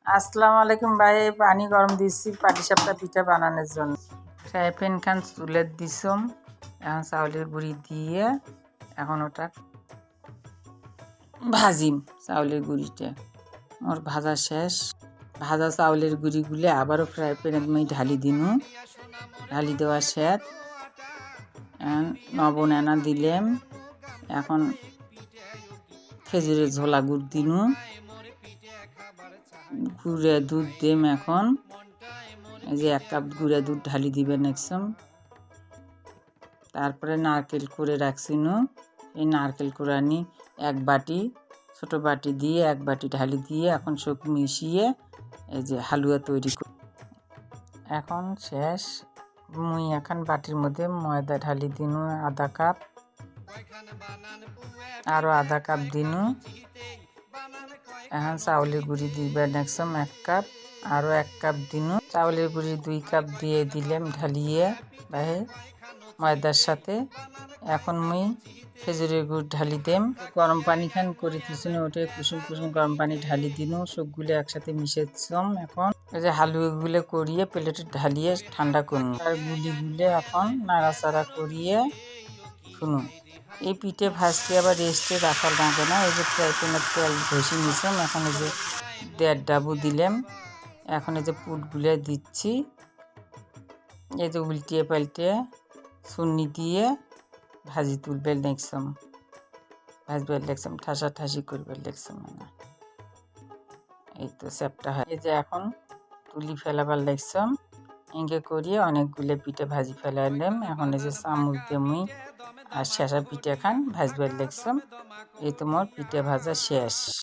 আসসালামু আলাইকুম ভাই, পানি গরম দিচ্ছি পাটিসাপটা পিঠা বানানোর জন্য। ফ্রাই প্যান খান চুলে দিছম, এখন চাউলের গুঁড়ি দিয়ে এখন ওটা ভাজিম। চাউলের গুঁড়িটা ওর ভাজা শেষ। ভাজা চাউলের গুঁড়িগুলো আবারও ফ্রাই প্যানে আমি ঢালি দিনু। ঢালি দেওয়া শেষ। লবণ এনা দিলাম। এখন খেজুরের ঝোলা গুড় দিনু। গুঁড়ে দুধ দিম। এখন এই যে 1 কাপ গুঁড়ে দুধ ঢালি দিবেন একদম। তারপরে নারকেল করে রাখছিনু, এই নারকেল কোড়ানি 1 বাটি, ছোটো বাটি দিয়ে 1 বাটি ঢালি দিয়ে এখন সব মিশিয়ে এই যে হালুয়া তৈরি করি। এখন শেষ। মুই এখন বাটির মধ্যে ময়দা ঢালি দিনু আধা কাপ, আরও আধা কাপ দিনু। এখন চাউলের গুঁড়ি দিবেন একদম 1 কাপ, আরও 1 কাপ দিনু। চাউলের গুঁড়ি 2 কাপ দিয়ে দিলাম ঢালিয়ে বাহে ময়দার সাথে। এখন মুই খেজুরের গুড় ঢালি দেম। গরম পানি খান করে দিছুন, ওটা কুসুম কুসুম গরম পানি ঢালি দিনু। সবগুলো একসাথে মিশেছম। এখন এই যে হালুয়াগুলো করিয়ে প্লেটে ঢালিয়ে ঠান্ডা করুন। আর গুলিগুলো এখন নাড়াচাড়া করিয়ে শুনু। এই পিঠে ভাজতে আবার রেস্টে রাখা লাগে না। এই যে ফ্রাই প্যানের তেল ঘষে নিছাম। এখন এই যে 1.5 ডাবু দিলাম। এখন এই যে পুটগুলো দিচ্ছি। এই যে উল্টিয়ে পাল্টে চুন্নি দিয়ে ভাজি তুলবে দেখছম, ভাজবে দেখছম, ঠাসা ঠাসি করবে দেখছম না। এই তো চ্যাপটা হয়। এই যে এখন তুলি ফেলাবার দেখছম। এঁকে করিয়ে অনেকগুলো পিঠে ভাজি ফেলাইলাম। এখন এই যে চামচ দিয়ে মুই আর শেষা পিঠে খান ভাজবার দেখছম। এই তো মোর পিঠে ভাজা শেষ।